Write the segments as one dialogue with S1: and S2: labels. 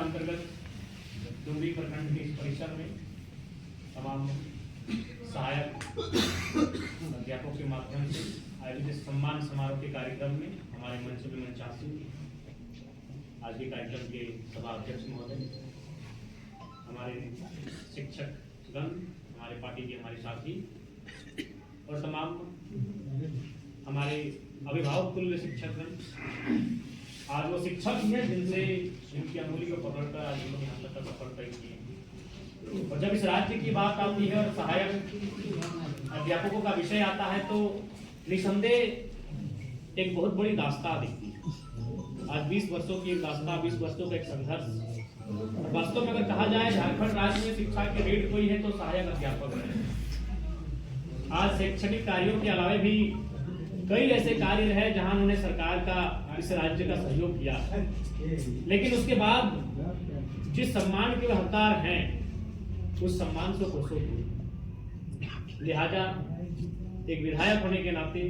S1: अंतर्गत डुमरी प्रखंड के इस परिसर में तमाम सहायक अध्यापकों के माध्यम से आयोजित सम्मान समारोह के कार्यक्रम में हमारे मंच में मंचासी आज के कार्यक्रम के सभा अध्यक्ष महोदय, हमारे शिक्षकगण, हमारे पार्टी के हमारे साथी और तमाम हमारे अभिभावक तुल्य शिक्षकगण, आज वो शिक्षक ही हैं जिनसे इनकी अमूल्य को पकड़कर आज लोग यहाँ तक का सफर तय किए। और जब इस राज्य की बात आती है और सहायक अध्यापकों का विषय आता है तो निसंदेह एक बहुत बड़ी दास्तां दिखती है। आज 20 वर्षों की एक दास्तां, 20 वर्षों का एक संघर्ष। वास्तव में अगर कहा जाए झारखंड राज्य में शिक्षा के रीढ़ कोई है तो सहायक अध्यापक है। आज शैक्षणिक कार्यों के अलावा भी कई ऐसे कार्य रहे जहां उन्होंने सरकार का, इस राज्य का सहयोग किया, लेकिन उसके बाद जिस सम्मान के हकदार हैं उस सम्मान से खुशो हुए। लिहाजा एक विधायक होने के नाते,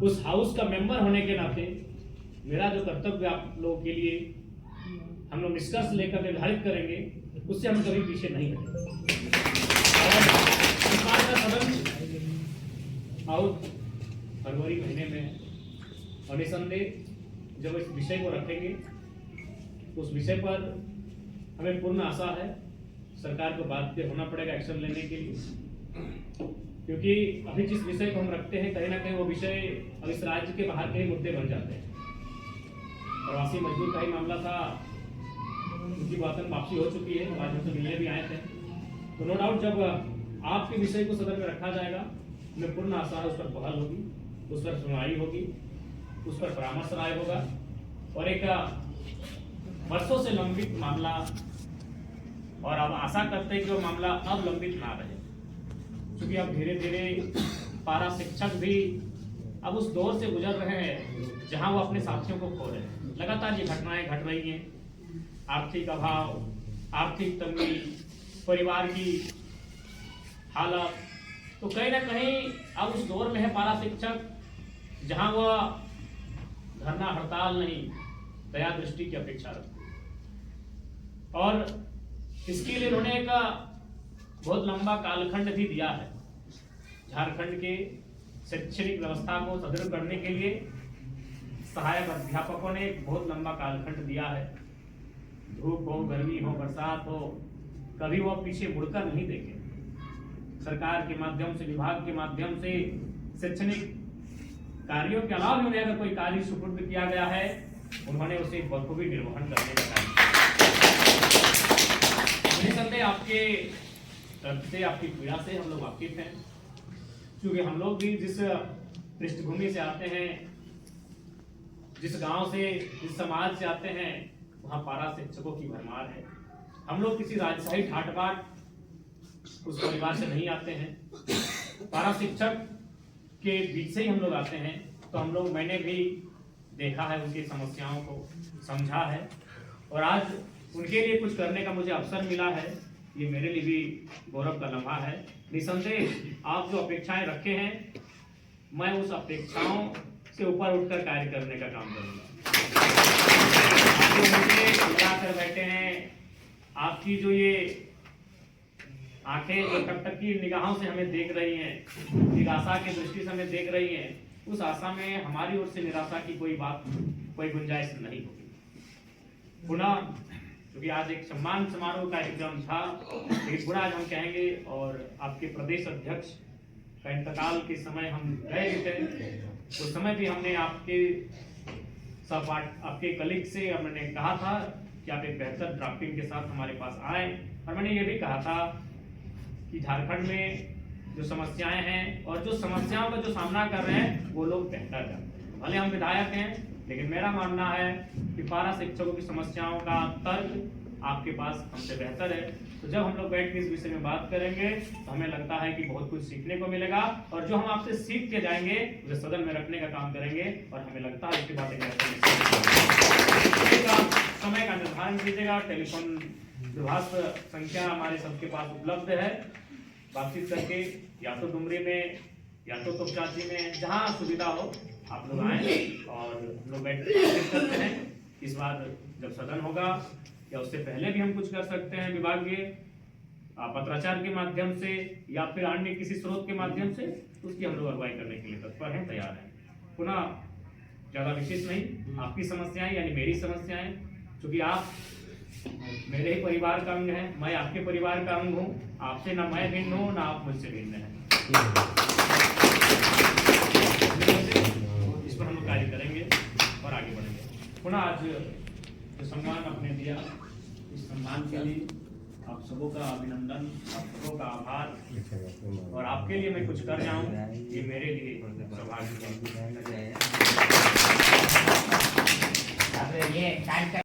S1: उस हाउस का मेंबर होने के नाते मेरा जो कर्तव्य आप लोगों के लिए हम लोग निष्कर्ष लेकर निर्धारित करेंगे, उससे हम कभी पीछे नहीं हटेंगे। और फरवरी महीने में और निसंदेह जब इस विषय को रखेंगे उस विषय पर हमें पूर्ण आशा है सरकार को बाध्य होना पड़ेगा एक्शन लेने के लिए, क्योंकि अभी जिस विषय को हम रखते हैं कहीं ना कहीं वो विषय अब इस राज्य के बाहर के ही मुद्दे बन जाते हैं। प्रवासी मजदूर का ही मामला था, उनकी वापस वापसी हो चुकी है, आज हमसे मिलने भी आए थे। तो नो डाउट जब आपके विषय को सदन में रखा जाएगा, हमें पूर्ण आशा है उस पर पहल होगी, उस पर सुनवाई होगी, उस पर परामर्श राय होगा और एक वर्षों से लंबित मामला, और अब आशा करते हैं कि वो मामला अब लंबित ना रहे, क्योंकि अब धीरे धीरे पारा शिक्षक भी अब उस दौर से गुजर रहे हैं जहां वो अपने साथियों को खो रहे हैं। लगातार ये घटनाएं घट रही हैं, आर्थिक अभाव, आर्थिक तंगी, परिवार की हालत, तो कहीं ना कहीं अब उस दौर में है पारा शिक्षक जहां वह धरना हड़ताल नहीं, दया दृष्टि की अपेक्षा रखते हैं। और इसके लिए उन्होंने एक बहुत लंबा कालखंड भी दिया है। झारखंड के शैक्षणिक व्यवस्था को सुदृढ़ करने के लिए सहायक अध्यापकों ने एक बहुत लंबा कालखंड दिया है। धूप हो, गर्मी हो, बरसात हो, कभी वो पीछे मुड़कर नहीं देखे। सरकार के माध्यम से, विभाग के माध्यम से शैक्षणिक कार्यों के अलावा भी उन्हें अगर कोई कार्य सुपुर्द किया गया है, उन्होंने उसे बखूबी निर्वहन करने का काम किया। निसंदेह आपके तरफ से, आपकी पीड़ा से हम लोग वाकिफ हैं, क्योंकि हम लोग भी जिस पृष्ठभूमि से आते हैं, जिस गांव से, जिस समाज से आते हैं, वहां पारा शिक्षकों की भरमार है। हम लोग किसी राजशाही ठाट बाट उस परिवार से नहीं आते हैं। पारा शिक्षक के बीच से ही हम लोग आते हैं, तो हम लोग, मैंने भी देखा है, उनकी समस्याओं को समझा है और आज उनके लिए कुछ करने का मुझे अवसर मिला है। ये मेरे लिए भी गौरव का लम्हा है। निसंदेह आप जो अपेक्षाएं रखे हैं, मैं उस अपेक्षाओं से ऊपर उठकर कार्य करने का काम करूंगा। आप जो मुझे बुलाकर बैठे हैं, आपकी जो ये आंखें जो टकटकी निगाहों से हमें देख रही हैं, निराशा की दृष्टि से हमें देख रही हैं, उस आशा में हमारी ओर से निराशा की कोई बात, कोई गुंजाइश नहीं होगी। पुनः क्योंकि आज एक सम्मान समारोह का कार्यक्रम था, लेकिन पुनः आज हम कहेंगे, और आपके प्रदेश अध्यक्ष का इंतकाल के समय हम गए थे, उस समय भी हमने आपके आपके कलीग से हमने कहा था कि आप एक बेहतर ड्राफ्टिंग के साथ हमारे पास आए, और मैंने ये भी कहा था कि झारखंड में जो समस्याएं हैं और जो समस्याओं का जो सामना कर रहे हैं वो लोग बेहतर जानते हैं। भले हम विधायक हैं, लेकिन मेरा मानना है कि पारा शिक्षकों की समस्याओं का तर्क आपके पास हमसे बेहतर है। तो जब हम लोग बैठ के इस विषय में बात करेंगे तो हमें लगता है कि बहुत कुछ सीखने को मिलेगा, और जो हम आपसे सीख के जाएंगे उसे सदन में रखने का काम करेंगे, और हमें लगता है इसकी बातें समय का निर्धारण कीजिएगा। टेलीफोन दूरभाष संख्या हमारे सबके पास उपलब्ध है, बातचीत करके या तो डुमरी में या तो तोपचाची में, जहाँ सुविधा हो आप लोग आए और लोग बैठ करते हैं। इस बार जब सदन होगा या उससे पहले भी हम कुछ कर सकते हैं विभागीय पत्राचार के माध्यम से या फिर अन्य किसी स्रोत के माध्यम से, उसकी हम लोग अगुवाई करने के लिए तत्पर हैं, तैयार हैं। पुनः ज्यादा विशेष नहीं, आपकी समस्याएं यानी मेरी समस्याएं, क्योंकि आप मेरे ही परिवार का अंग है, मैं आपके परिवार का अंग हूँ, आपसे ना मैं भिन्न हूँ ना आप मुझसे भिन्न हैं। इस पर हम लोग कार्य करेंगे और आगे बढ़ेंगे। पुनः आज जो सम्मान आपने दिया, इस सम्मान के लिए आप सबों का अभिनंदन, आप सबों का आभार, और आपके लिए मैं कुछ कर जाऊं, ये मेरे लिए सौभाग्य है।